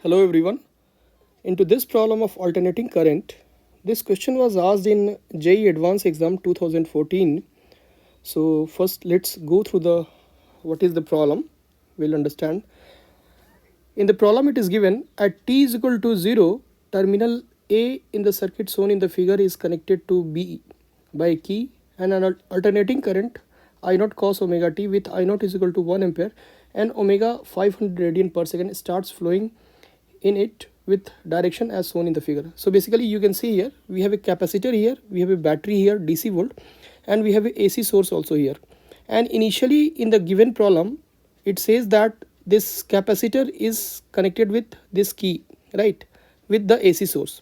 Hello everyone. Into this problem of alternating current, this question was asked in JEE Advanced Exam 2014. So first let's go through the what is the problem. We'll understand. In the problem it is given at t is equal to 0, terminal A in the circuit shown in the figure is connected to B by a key and an alternating current I naught cos omega t with I naught is equal to 1 ampere and omega 500 radian per second starts flowing in it with direction as shown in the figure. So basically you can see here we have a capacitor here, we have a battery here DC volt, and we have a AC source also here. And initially in the given problem it says that this capacitor is connected with this key, right, with the AC source,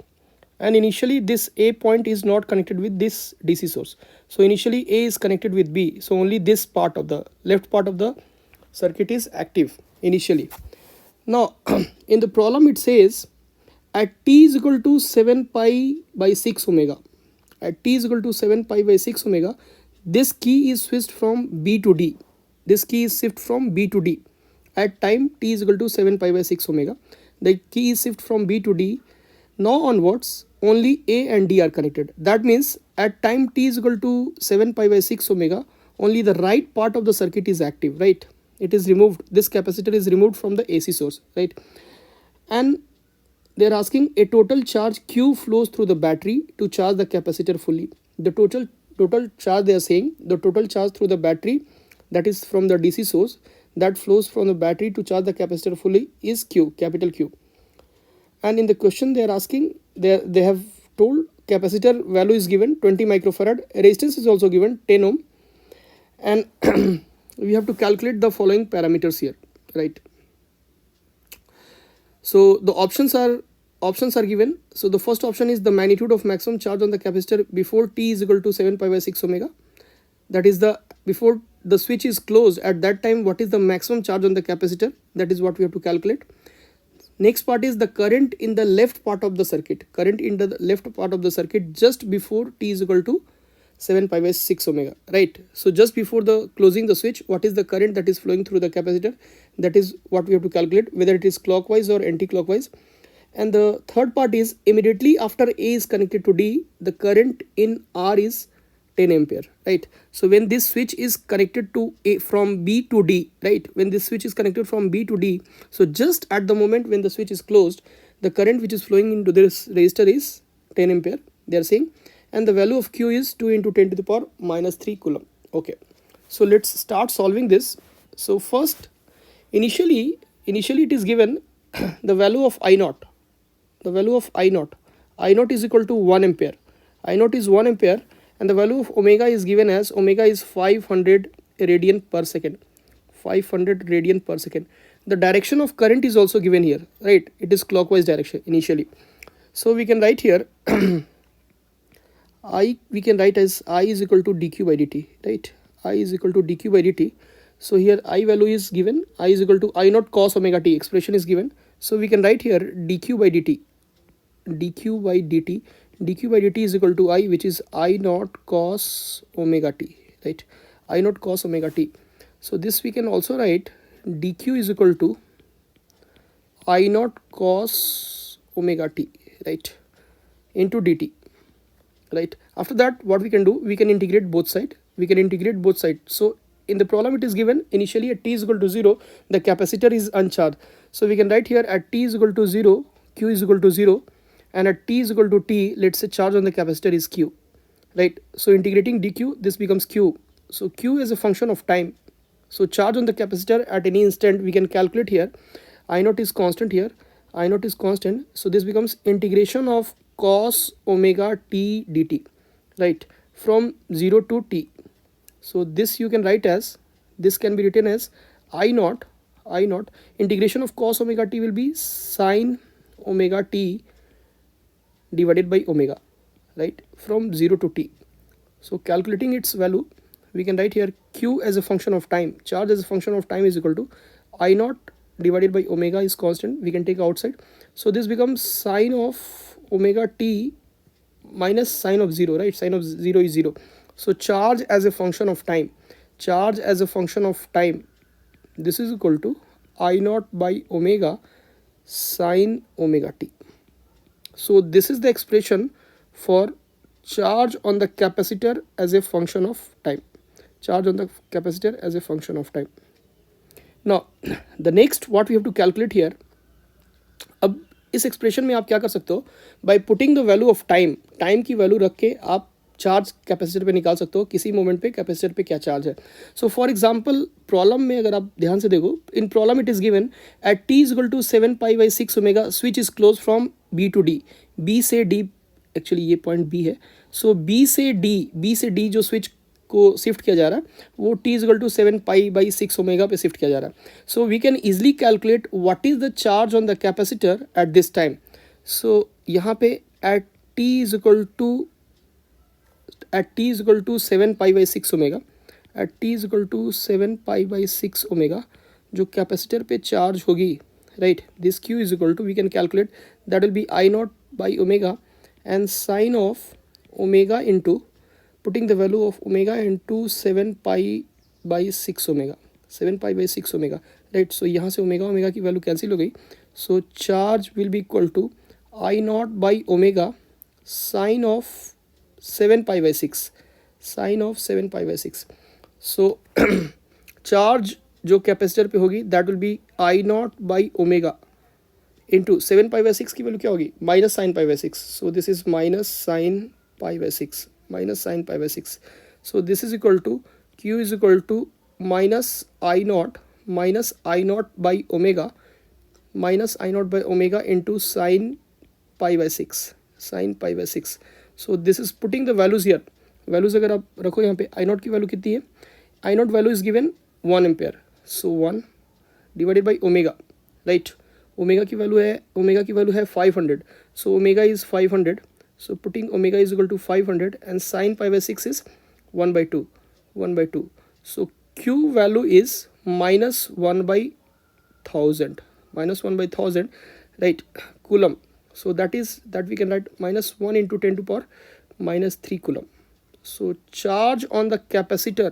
and initially this A point is not connected with this DC source. So initially A is connected with B, so only this part of the left part of the circuit is active initially. Now in the problem it says at t is equal to 7 pi by 6 omega, at t is equal to 7 pi by 6 omega, this key is switched from B to D. This key is shifted from B to D. At time t is equal to 7 pi by 6 omega, the key is shifted from B to D. Now onwards only A and D are connected. That means at time t is equal to 7 pi by 6 omega, only the right part of the circuit is active, right? It is removed, this capacitor is removed from the AC source, right? And they are asking a total charge Q flows through the battery to charge the capacitor fully. The total charge, they are saying the total charge through the battery, that is from the DC source, that flows from the battery to charge the capacitor fully is Q, capital Q. And in the question they are asking, they have told capacitor value is given 20 microfarad, resistance is also given 10 ohm, and we have to calculate the following parameters here, right? So the options are given. So the first option is the magnitude of maximum charge on the capacitor before t is equal to 7 pi by 6 omega, that is the before the switch is closed, at that time what is the maximum charge on the capacitor, that is what we have to calculate. Next part is the current in the left part of the circuit, current in the left part of the circuit just before t is equal to 7 pi by 6 omega, right? So just before the closing the switch, what is the current that is flowing through the capacitor, that is what we have to calculate, whether it is clockwise or anti-clockwise. And the third part is immediately after A is connected to D, the current in R is 10 ampere, right? So when this switch is connected to A from B to D, right, when this switch is connected from B to D, so just at the moment when the switch is closed, the current which is flowing into this resistor is 10 ampere, they are saying, and the value of Q is 2 into 10 to the power minus 3 coulomb. Okay, so let's start solving this. So first, initially it is given the value of I naught, the value of I naught is equal to 1 ampere, I naught is 1 ampere, and the value of omega is given as omega is 500 radian per second, 500 radian per second. The direction of current is also given here, right? It is clockwise direction initially. So we can write here we can write as I is equal to dq by dt, right? I is equal to dq by dt. So here I value is given, I is equal to I naught cos omega t, expression is given. So we can write here dq by dt, dq by dt, dq by dt is equal to I, which is I naught cos omega t, right? I naught cos omega t. So this we can also write dq is equal to I naught cos omega t, right, into dt, right? After that what we can do, we can integrate both sides, So in the problem it is given initially at t is equal to 0, the capacitor is uncharged. So we can write here at t is equal to 0, q is equal to 0, and at t is equal to t, let's say charge on the capacitor is q, right? So integrating dq, this becomes q. So q is a function of time. So charge on the capacitor at any instant we can calculate here. I naught is constant here, I naught is constant. So this becomes integration of cos omega t dt, right, from 0 to t. So this you can write as, this can be written as I naught integration of cos omega t will be sine omega t divided by omega, right, from 0 to t. So calculating its value, we can write here q as a function of time, charge as a function of time is equal to I naught divided by omega is constant, we can take outside. So this becomes sine of omega t minus sine of 0, right? Sine of 0 is 0. So charge as a function of time, this is equal to I naught by omega sin omega t. So this is the expression for charge on the capacitor as a function of time. Charge on the capacitor as a function of time. Now the next what we have to calculate here, अब इस expression में आप क्या कर सकते हो, by putting the value of time, time की value रख के आप चार्ज कैपेसिटर पे निकाल सकते हो किसी मोमेंट पे कैपेसिटर पे क्या चार्ज है. सो फॉर एग्जांपल प्रॉब्लम में अगर आप ध्यान से देखो, in problem it is given at t is equal to 7π/6 omega switch is close from b to d. b से d, एक्चुअली ये पॉइंट b है. सो b से d जो स्विच को शिफ्ट किया जा रहा है वो t is equal to 7π/6 omega पे शिफ्ट किया जा रहा है. So we can easily calculate what is the charge on the capacitor at this time. So यहाँ पे at t is equal to 7π/6 omega, at t is equal to 7π/6 omega जो capacitor पे charge होगी, right, this q is equal to we can calculate that will be I0/ओमेगा and sine of omega into putting the value of omega into 7π/6 omega, 7π/6 omega, right. So यहाँ से omega की value cancel हो गई. So charge will be equal to I0/ओमेगा sine of 7π/6, sine of 7π/6. So charge जो capacitor पे होगी that will be I0/ओमेगा इंटू 7π/6 की वैल्यू क्या होगी, minus sine π/6. So this is minus sine π/6, minus sin π/6. So this is equal to q is equal to minus I0 by omega into sin π/6, sin π/6. So this is putting the values here. values अगर आप रखो यहाँ पे I0 की value कितनी है, I0 value is given 1 ampere. So 1 divided by omega, right. Omega की value है 500. So omega is 500. So putting omega is equal to 500 and sin π/6 is 1/2, 1/2. So q value is minus 1/1000, minus 1/1000, right, coulomb. So that we can write minus 1 into 10 to power minus 3 coulomb. So charge on the capacitor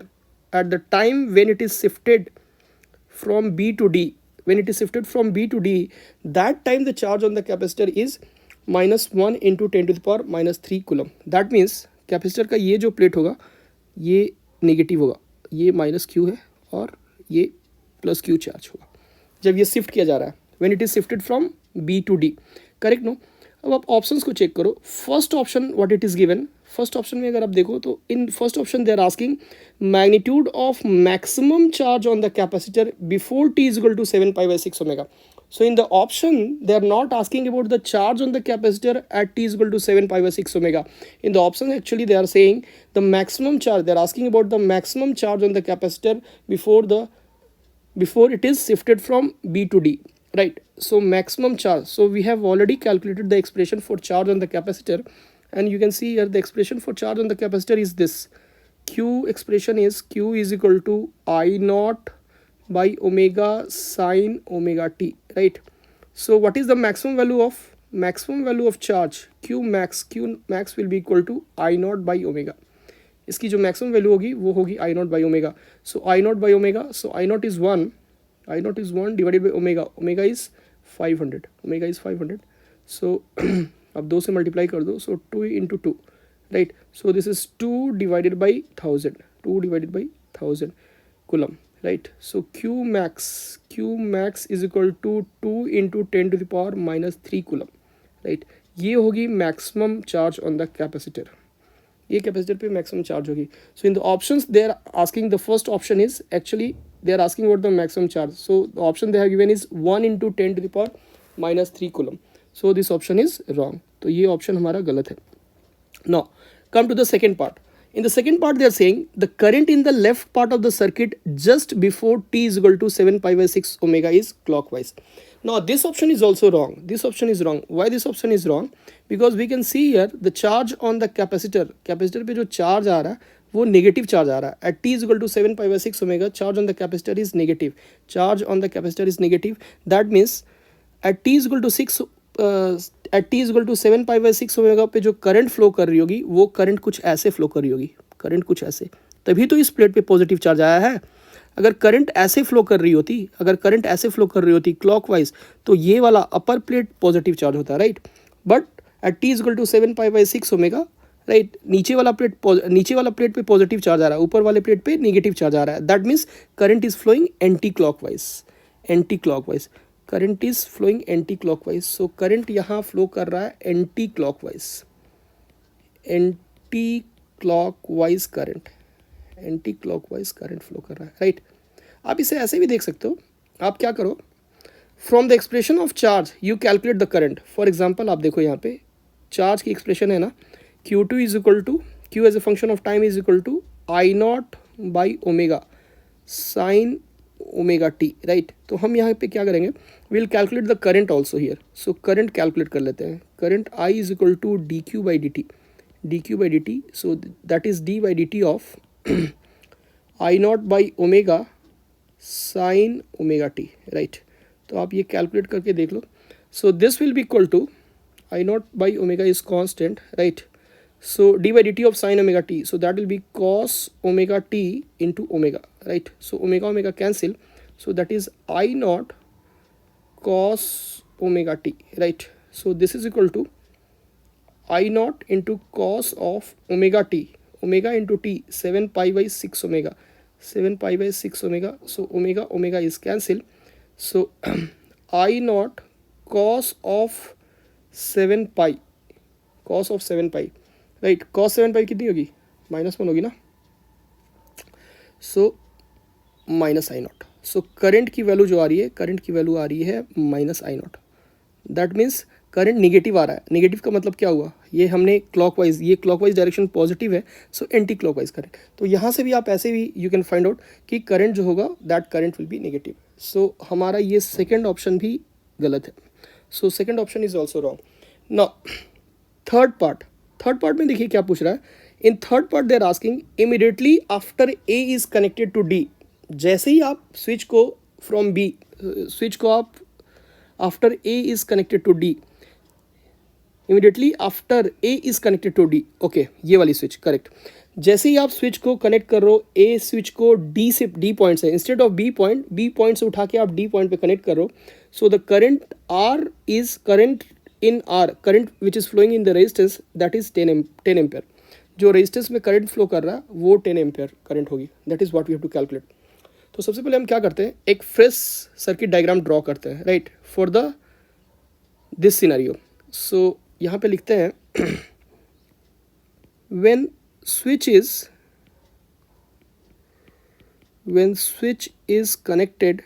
at the time when it is shifted from B to D, that time the charge on the capacitor is -1 into 10 to the power minus 3 coulomb. That means capacitor का ये जो plate होगा ये negative होगा, ये minus Q है और ये प्लस क्यू चार्ज होगा जब ये शिफ्ट किया जा रहा है, when it is shifted from B to D. Correct no. अब आप ऑप्शंस को चेक करो. First option what it is given, first option में अगर आप देखो तो in first option they are asking magnitude of maximum charge on the capacitor before t is equal to 7π/6 omega. So in the option they are not asking about the charge on the capacitor at t is equal to 7π/6 omega. In the option actually they are saying the maximum charge, they are asking about the maximum charge on the capacitor before it is shifted from B to D, right. So maximum charge, so we have already calculated the expression for charge on the capacitor and you can see here the expression for charge on the capacitor is this. Q expression is q is equal to I0 by omega sin omega t, right. So what is the maximum value of charge, q max will be equal to I0 by omega. इसकी जो maximum value होगी वो होगी I0 by omega. So I0 by omega, so I0 is 1 divided by omega is 500. So अब 2 से multiply कर दो, so 2 into 2, right. So this is 2 divided by 1000 coulomb, right. So q max is equal to 2 into 10 to the power minus 3 coulomb, right. ये होगी maximum charge on the capacitor, ये capacitor पे maximum charge होगी. So in the options they are asking, the first option is actually they are asking about the maximum charge. So the option they have given is 1 into 10 to the power minus 3 coulomb. So this option is wrong, तो ये option हमारा गलत है. Now come to the second part. In the second part they are saying the current in the left part of the circuit just before t is equal to 7π/6 omega is clockwise. Now this option is also wrong. This option is wrong. Why this option is wrong? Because we can see here the charge on the capacitor पे जो charge आ रहा है वो negative charge आ रहा है. At t is equal to 7π/6 omega, charge on the capacitor is negative. Charge on the capacitor is negative. That means at t is equal to 7π/6 omega पे जो current flow कर रही होगी वो करंट कुछ ऐसे फ्लो कर रही होगी, करंट कुछ ऐसे, तभी तो इस प्लेट पे पॉजिटिव चार्ज आया है. अगर करंट ऐसे फ्लो कर रही होती, अगर करंट ऐसे फ्लो कर रही होती क्लॉकवाइज, तो ये वाला अपर प्लेट पॉजिटिव चार्ज होता है, right. But at T is equal to 7 पाई/6 ओमेगा, राइट, नीचे वाला प्लेट पे पॉजिटिव चार्ज आ रहा है, ऊपर वाले प्लेट पे नेगेटिव चार्ज आ रहा है। That means current is flowing anti clockwise, anti clockwise, current is flowing anti clockwise. So current यहाँ फ्लो कर रहा है anti clockwise, anti clockwise current, anti clockwise current flow कर रहा है, राइट। आप इसे ऐसे भी देख सकते हो, आप क्या करो, from the expression of charge you calculate the current. For example आप देखो यहाँ पे चार्ज की एक्सप्रेशन है ना, Q2 is equal to, Q as a function of time is equal to I naught by omega sine omega T, right. तो हम यहाँ पे क्या करेंगे, will calculate the current also here. So current calculate कर लेते हैं, current I is equal to d q by d t, d q by d t, so that is d by d t of I naught by omega sine omega T, right. तो आप ये calculate करके देख लो। So this will be equal to I naught by omega is constant, right. So d by dt of sin omega t, so that will be cos omega t into omega, right. So omega cancel, so that is I naught cos omega t, right. So this is equal to I naught into cos of omega t, omega into t, 7 pi by 6 omega, 7 pi by 6 omega. So omega is cancel, so I naught cos of 7 pi, cos of 7 pi, right. Cos 7 पाई कितनी होगी, -1 होगी ना। So minus I not, so current की value जो आ रही है, current की value आ रही है minus I naught. That means current negative आ रहा है। निगेटिव का मतलब क्या हुआ, ये हमने क्लॉकवाइज, ये क्लॉकवाइज डायरेक्शन पॉजिटिव है, सो एंटी क्लॉकवाइज करंट। तो यहाँ से भी आप ऐसे भी यू कैन फाइंड आउट कि करंट जो होगा that current will be negative. So हमारा ये सेकेंड ऑप्शन भी गलत है। So second option is also wrong. Now third part में देखिए क्या पूछ रहा है। In third part they are asking immediately after A is connected to D, जैसे ही आप स्विच को फ्रॉम बी, स्विच को आप after A is connected to D, immediately after A is connected to D, okay, ये वाली switch correct. जैसे ही आप स्विच को कनेक्ट कर रहे हो, ए स्विच को डी से, डी पॉइंट से, इंस्टेड ऑफ बी पॉइंट से उठा के आप डी पॉइंट पे कनेक्ट कर रहे हो। So the current R is current in R, current which is flowing in the resistance that is 10 ampere. जो रेजिस्टेंस में करंट फ्लो कर रहा है वो 10 एम्पेयर करंट होगी। That is what we have to calculate. तो सबसे पहले हम क्या करते हैं, एक फ्रेश सर्किट डायग्राम ड्रॉ करते हैं, right, for the this scenario. So यहाँ पे लिखते हैं when switch is connected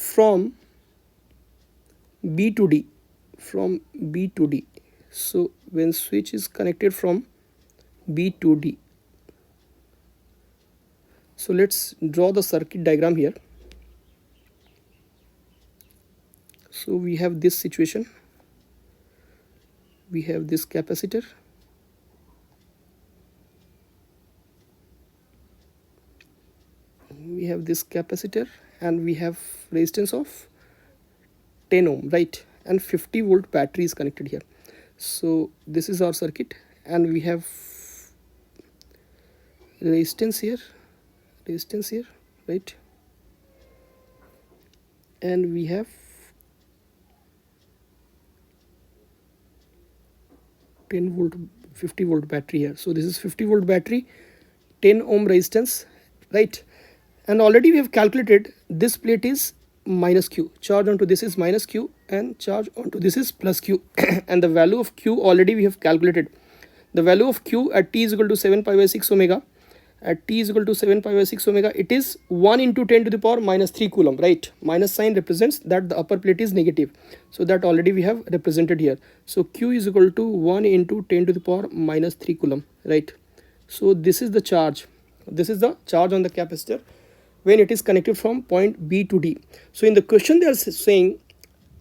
from B to D, so when switch is connected from B to D, so let's draw the circuit diagram here. So we have this situation, we have this capacitor, and we have resistance of 10 ohm, right, and 50 volt battery is connected here. So this is our circuit, and we have resistance here, right, and we have 10 volt 50 volt battery here. So this is 50 volt battery, 10 ohm resistance, right, and already we have calculated this plate is minus q, charge onto this is minus q and charge onto this is plus q and the value of q already we have calculated. The value of q at t is equal to 7 pi by 6 omega, at t is equal to 7 pi by 6 omega, it is 1 into 10 to the power minus 3 coulomb, right. Minus sign represents that the upper plate is negative, so that already we have represented here. So q is equal to 1 into 10 to the power minus 3 coulomb, right. So this is the charge, on the capacitor when it is connected from point B to D. So in the question they are saying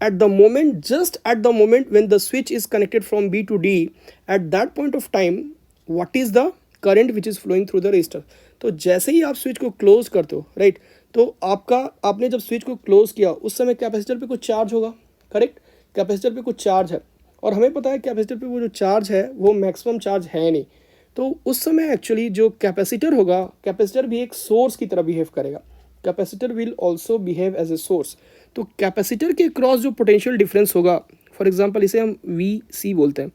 at the moment, just at the moment when the switch is connected from B to D, at that point of time what is the current which is flowing through the resistor. तो जैसे ही आप switch को close करते हो, right, तो आपने जब स्विच को क्लोज किया उस समय कैपेसिटर पे कुछ चार्ज होगा, करेक्ट, कैपेसिटर पे कुछ चार्ज है, और हमें पता है कैपेसिटर पे वो जो चार्ज है वो मैक्सिमम चार्ज है नहीं, तो उस समय एक्चुअली जो कैपेसिटर होगा, कैपेसिटर भी एक सोर्स की तरह बिहेव करेगा, capacitor will also behave as a source. तो कैपेसिटर के क्रॉस जो पोटेंशियल डिफरेंस होगा, फॉर एग्जांपल इसे हम वी सी बोलते हैं,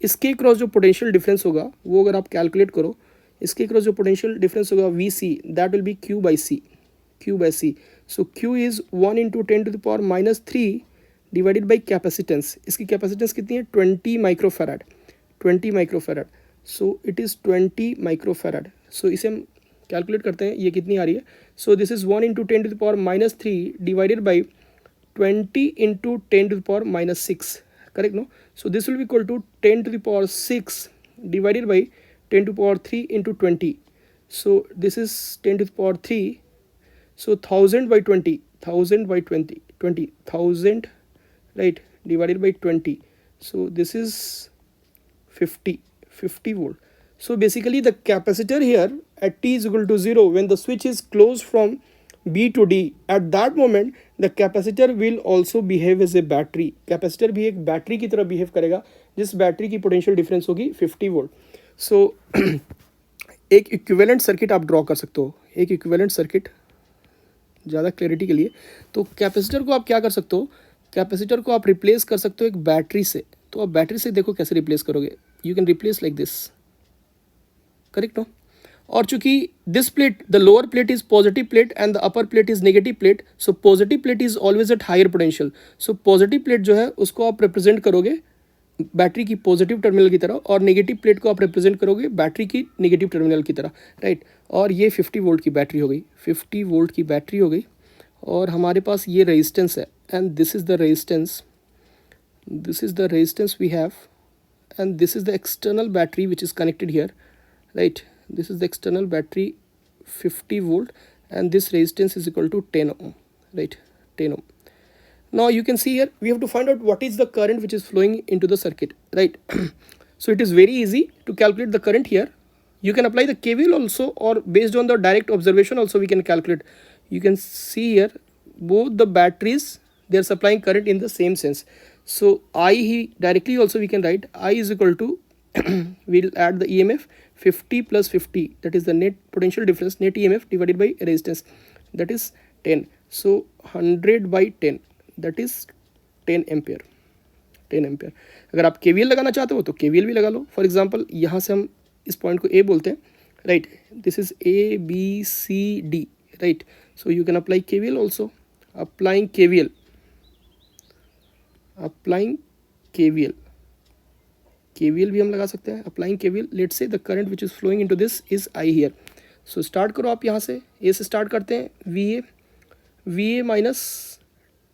इसके क्रॉस जो पोटेंशियल डिफरेंस होगा वो अगर आप कैलकुलेट करो, इसके क्रॉस जो पोटेंशियल डिफरेंस होगा V C, that will be Q by C, Q by C. So Q is 1 × 10⁻³ divided by capacitance. इसकी कैपेसिटेंस कितनी है? 20 microfarad, 20 microfarad. So it is 20 microfarad. So इसे हम कैलकुलेट करते हैं, ये कितनी आ रही है? So this is 1 × 10⁻³ divided by 20 × 10⁻⁶, correct, no? So this will be equal to 10⁻⁶ divided by 10⁻³ into 20. So this is 10⁻³, so 1000 by 20, 1000 by 20, 20,000, right, divided by 20. So this is 50 volt. So basically the capacitor here at t is equal to 0, when the switch is closed from B to D, at that moment the capacitor will also behave as a battery. Capacitor भी एक battery की तरह behave करेगा, जिस battery की potential difference होगी 50 volt. सो एक equivalent circuit आप ड्रॉ कर सकते हो, एक इक्विवेलेंट सर्किट ज़्यादा क्लैरिटी के लिए। तो कैपेसिटर को आप क्या कर सकते हो, कैपेसिटर को आप रिप्लेस कर सकते हो एक बैटरी से। तो आप बैटरी से देखो कैसे रिप्लेस करोगे, you can replace like this, correct, no? और चूंकि this plate, the lower plate is positive plate and the upper plate is negative plate, so positive plate is always at higher potential. So positive plate जो है उसको आप represent करोगे battery की positive terminal की तरह, और नेगेटिव प्लेट को आप रिप्रेजेंट करोगे बैटरी की नेगेटिव टर्मिनल की तरह, राइट। और ये 50 वोल्ट की बैटरी हो गई, 50 वोल्ट की बैटरी हो गई, और हमारे पास ये रेजिस्टेंस है, and this is the resistance, this is the resistance we have, and this is the external battery which is connected here, right? This is the external battery, 50 volt, and this resistance is equal to 10 ohm, right? 10 ohm. Now you can see here we have to find out what is the current which is flowing into the circuit, right? So it is very easy to calculate the current here. You can apply the KVL also, or based on the direct observation also we can calculate. You can see here both the batteries, they are supplying current in the same sense. So I directly also we can write I is equal to we'll add the EMF 50 plus 50, that is the net potential difference, net EMF divided by resistance, that is 10. So 100 by 10, that is 10 ampere, 10 ampere. अगर आप KVL लगाना चाहते हो तो KVL भी लगा लो। For example यहाँ से हम इस पॉइंट को A बोलते हैं, right, this is ABCD, right. So you can apply KVL also, applying KVL, applying KVL, KVL भी हम लगा सकते हैं, applying KVL। Let's say the current which is flowing into this is I here. So start करो आप यहाँ से, A से स्टार्ट करते हैं, VA माइनस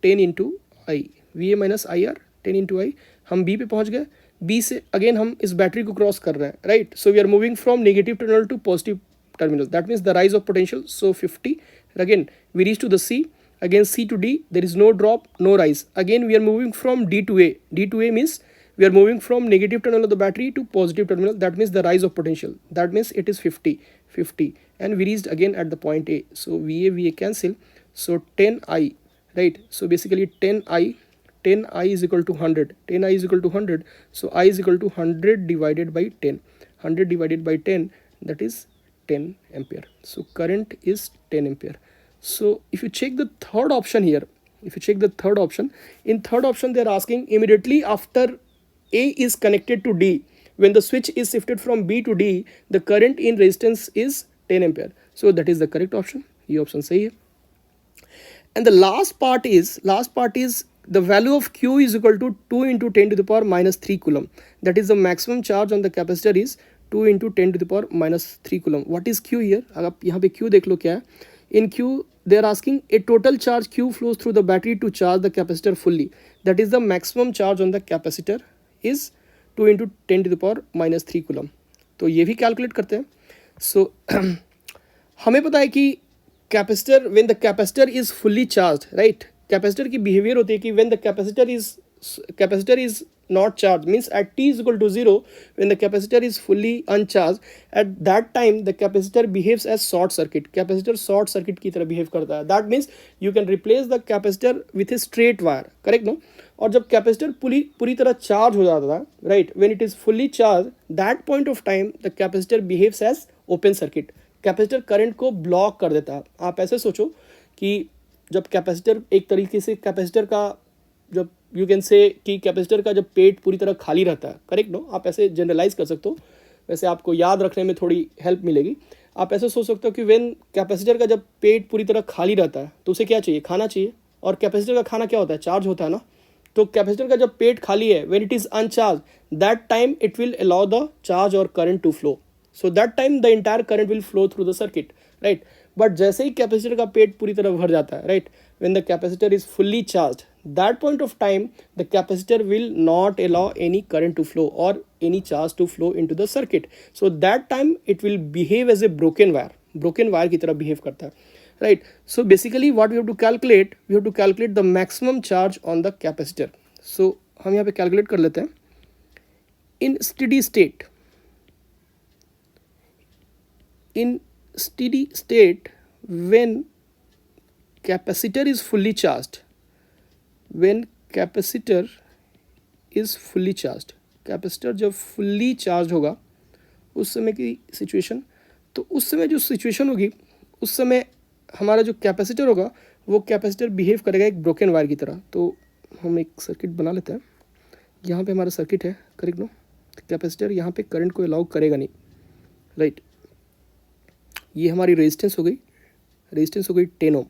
10 इंटू आई, VA माइनस IR 10 इंटू आई। हम B पे पहुँच गए, B से अगेन हम इस बैटरी को क्रॉस कर रहे हैं, right. So we are moving from negative terminal to positive terminal, that means the rise of potential. So 50, again we reach to the C, again C to D, there is no drop, no rise. Again we are moving from D to A. D to A means we are moving from negative terminal of the battery to positive terminal, that means the rise of potential, that means it is 50, 50, and we reached again at the point A. So VA cancel, so 10I, right. So basically 10I is equal to 100, 10I is equal to 100, so I is equal to 100 divided by 10, 100 divided by 10, that is 10 ampere. So current is 10 ampere. So if you check the third option here, if you check the third option, in third option they are asking immediately after A is connected to D, when the switch is shifted from B to D, the current in resistance is 10 ampere. So that is the correct option, ये option सही है। And the last part is the value of Q is equal to 2 into 10 to the power minus 3 coulomb, that is the maximum charge on the capacitor is 2 into 10 to the power minus 3 coulomb. What is Q here? अगर आप यहाँ पे Q देख लो क्या है, in Q they are asking a total charge Q flows through the battery to charge the capacitor fully, that is the maximum charge on the capacitor is 2 into 10 to the power minus 3 coulomb. तो ये भी calculate करते हैं। सो हमें पता है कि capacitor, when the capacitor is fully charge, right, capacitor की बिहेवियर होती है कि when the capacitor is not charged, means at t is equal to 0, when the capacitor is fully uncharged, at that time the capacitor behaves as short circuit. Capacitor short circuit की तरह behave करता है. That means you can replace the capacitor with a straight wire, correct no? और जब capacitor पूरी तरह charge हो जाता था, right, when it is fully charge, that point of time the capacitor behaves as open circuit. Capacitor current को block कर देता है. आप ऐसे सोचो कि जब कैपेसिटर एक तरीके से कैपेसिटर का, जब यू कैन से कि कैपेसिटर का जब पेट पूरी तरह खाली रहता है, करेक्ट नो, आप ऐसे जनरलाइज कर सकते हो, वैसे आपको याद रखने में थोड़ी हेल्प मिलेगी. आप ऐसे सोच सकते हो कि व्हेन कैपेसिटर का जब पेट पूरी तरह खाली रहता है तो उसे क्या चाहिए, खाना चाहिए. और कैपेसिटर का खाना क्या होता है, चार्ज होता है ना. तो कैपेसिटर का जब पेट खाली है, when it is uncharged, that time it will allow the charge और current to flow. So that time the entire current will flow through the circuit, right. But जैसे ही कैपेसिटर का पेट पूरी तरह भर जाता है, right, when the capacitor is fully charge, that point of time the capacitor will not allow any current to flow और any charge to flow into the circuit. So that time it will behave as a broken wire की तरह behave करता है, right. So basically what we have to calculate the maximum charge on the capacitor. So हम यहाँ पे calculate कर लेते हैं. in steady state when capacitor is fully charged, capacitor जब fully charged होगा उस समय की सिचुएशन, तो उस समय जो सिचुएशन होगी उस समय हमारा जो कैपेसिटर होगा वो कैपेसिटर बिहेव करेगा एक ब्रोकन वायर की तरह. तो हम एक सर्किट बना लेते हैं. यहाँ पे हमारा सर्किट है, करेक्ट नो. कैपेसिटर यहाँ पे करंट को अलाउ करेगा नहीं, राइट. ये हमारी रेजिस्टेंस हो गई 10 ohm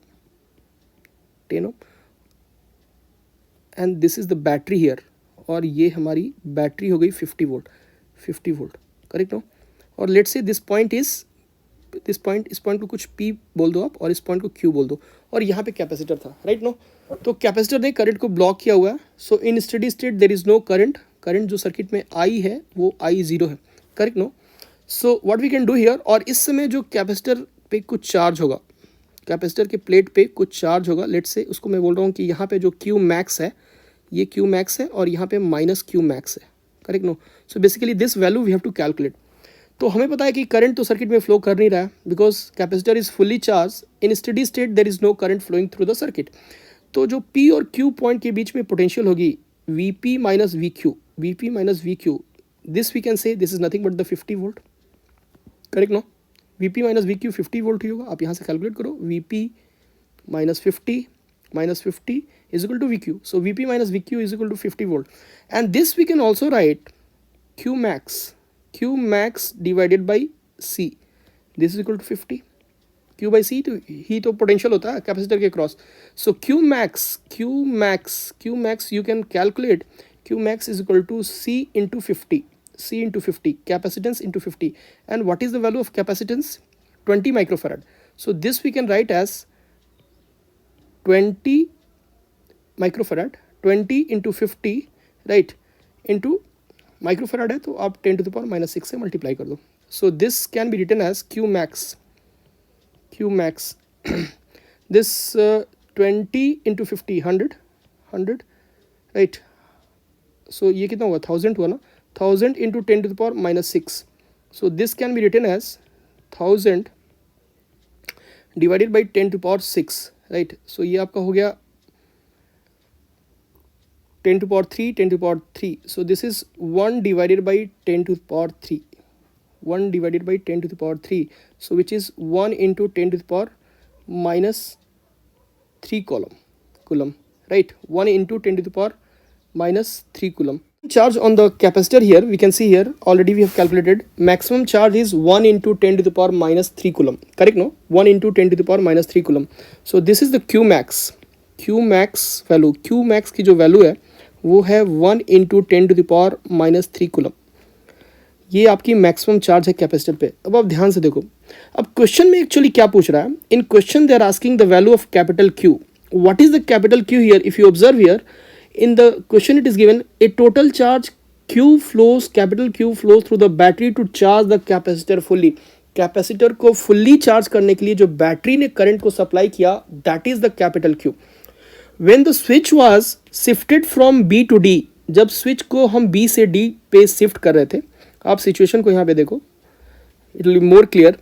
and this is the battery here. और ये हमारी बैटरी हो गई 50 वोल्ट, करेक्ट नो. और लेट्स से इस पॉइंट को कुछ P बोल दो आप और इस पॉइंट को Q बोल दो. और यहाँ पे कैपेसिटर था, राइट नो. तो कैपेसिटर ने करंट को ब्लॉक किया हुआ है. So in steady state there is no current जो सर्किट में I है वो I0 है, correct no. So what we can do here, और इस समय जो कैपेसिटर पे कुछ चार्ज होगा, कैपेसिटर के प्लेट पे कुछ चार्ज होगा. लेट्स से उसको मैं बोल रहा हूँ कि यहाँ पे जो Q मैक्स है, ये Q मैक्स है और यहाँ पे माइनस Q मैक्स है, correct no. So basically this value we have to calculate. तो हमें पता है कि करंट तो सर्किट में फ्लो कर नहीं रहा है because capacitor is fully charge. In steady state there is no current flowing through the circuit. तो जो P और Q पॉइंट के बीच में पोटेंशियल होगी VP minus VQ, this we can say this is nothing but the 50 volt, correct no. VP minus VQ 50 volt ही होगा. आप यहाँ से कैलकुलेट करो. VP minus 50 is equal to VQ. So VP minus VQ is equal to 50 volt. And this we can also write Q max divided by C. This is equal to 50. Q by C तो ही तो potential होता है capacitor के cross. So Q max you can calculate. Q max is equal to C into 50, capacitance into 50. And what is the value of capacitance? 20 microfarad. So this we can write as 20 microfarad, 20 into 50, right, into microfarad है तो आप 10 to the power -6 से multiply कर दो. So this can be written as Q max this 20 into 50 100, right. So ये कितना हुआ, 1000 हुआ ना. 1000 into 10 to the power -6. So this can be written as 1000 divided by 10 to the power 6, right. So ये आपका हो गया 10 to the power 3. So this is 1 divided by 10 to the power 3. 1 divided by 10 to the power 3. So which is 1 into 10 to the power -3 coulomb, right. 1 into 10 to the power -3 coulomb. Charge on the capacitor here, we can see here already we have calculated. Maximum charge is 1 into 10 to the power -3 coulomb, correct no. 1 into 10 to the power -3 coulomb. So this is the Q max value. Q max की जो value है वो है 1 into 10 to the power -3 coulomb. ये आपकी maximum charge है capacitor पे. अब आप ध्यान से देखो, अब क्वेश्चन में एक्चुअली क्या पूछ रहा है. In question they are asking the value of capital Q. What is the capital Q here? If you observe here in the question it is given a total charge capital Q flows through the battery to charge the capacitor fully. Capacitor को fully charge करने के लिए जो battery ने current को supply किया, that is the capital Q. When the switch was shifted from B to D, जब switch को हम बी से डी पे शिफ्ट कर रहे थे, आप सिचुएशन को यहाँ पे देखो, it will be more clear.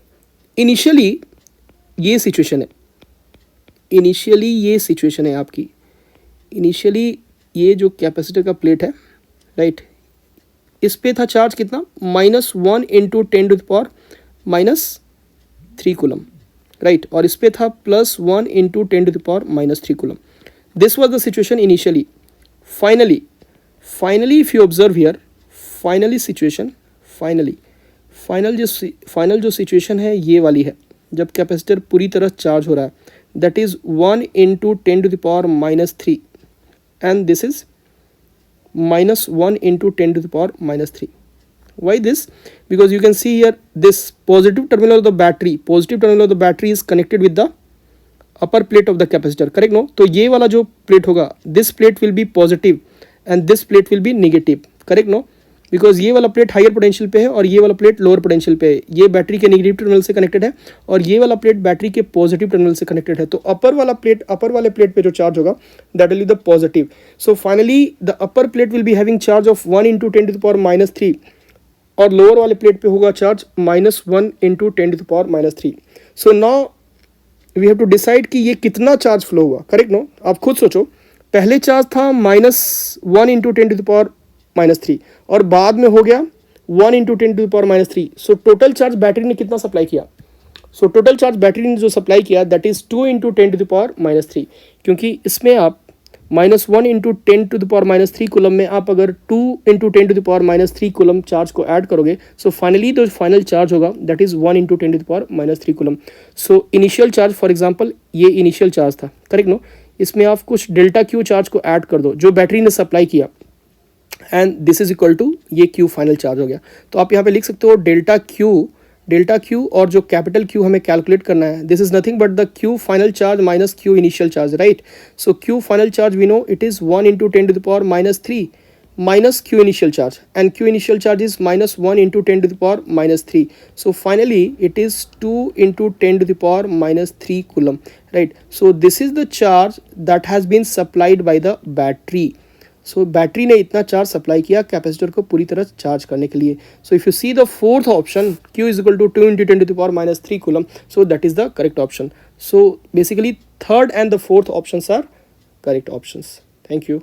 Initially ये सिचुएशन है, इनिशियली ये सिचुएशन है आपकी। इनिशियली ये जो कैपेसिटर का प्लेट है, राइट, इस पे था चार्ज कितना, -1 इंटू 10⁻³ कूलम, राइट, और इस पे था +1 into 10⁻³ coulomb. This was the situation initially. Finally if you observe here, finally situation, final जो सिचुएशन है ये वाली है, जब कैपेसिटर पूरी तरह चार्ज हो रहा है, that is 1 into 10⁻³ and this is -1 into 10⁻³. Why this? Because you can see here this positive terminal of the battery is connected with the upper plate of the capacitor, correct? No, तो ये वाला जो plate होगा, this plate will be positive and this plate will be negative, correct? No, because ये वाला plate higher potential पे है और ये वाला प्लेट लोअर पोटेंशियल पे है। ये बैटरी के नेगेटिव टर्मिनल से कनेक्टेड है और ये वाला प्लेट बैटरी के पॉजिटिव टर्मिनल से कनेक्टेड है। तो अपर वाले प्लेट पे जो चार्ज होगा that will be the positive. So finally the upper plate will be having charge of 1 into 10⁻³ और लोअर वाले प्लेट पे होगा charge -1 into 10⁻³। So now we have to decide कि ये कितना चार्ज फ्लो हुआ, करेक्ट? नो, आप खुद सोचो, पहले चार्ज था -1 इंटू 10⁻³ और बाद में हो गया 1 into 10⁻³। So total charge battery ने कितना सप्लाई किया? सो टोटल चार्ज बैटरी ने जो सप्लाई किया दैट इज 2 इंटू 10⁻³, क्योंकि इसमें आप -1 इंटू 10⁻³ कूलम में आप अगर 2 इंटू 10⁻³ कूलम चार्ज को ऐड करोगे, सो फाइनली जो फाइनल चार्ज होगा that is 1 into 10⁻³ coulomb. So initial charge, for example ये इनिशियल चार्ज था, करेक्ट? नो, इसमें आप कुछ डेल्टा क्यू चार्ज को ऐड कर दो जो बैटरी ने सप्लाई किया and this is equal to ये क्यू फाइनल चार्ज हो गया। तो आप यहाँ पे लिख सकते हो डेल्टा क्यू और जो कैपिटल क्यू हमें कैलकुलेट करना है, this is nothing but the q final charge minus q initial charge, right? So q final charge we know it is 1 into 10⁻³ minus q initial charge, and q initial charge is -1 into 10⁻³ so finally it is 2 into 10⁻³ coulomb, right? So this is the charge that has been supplied by the battery. So battery ने इतना charge supply किया capacitor को पूरी तरह charge करने के लिए। So if you see the fourth option, q is equal to 2 into 10⁻³ coulomb, so that is the correct option. So basically third and the fourth options are correct options. Thank you.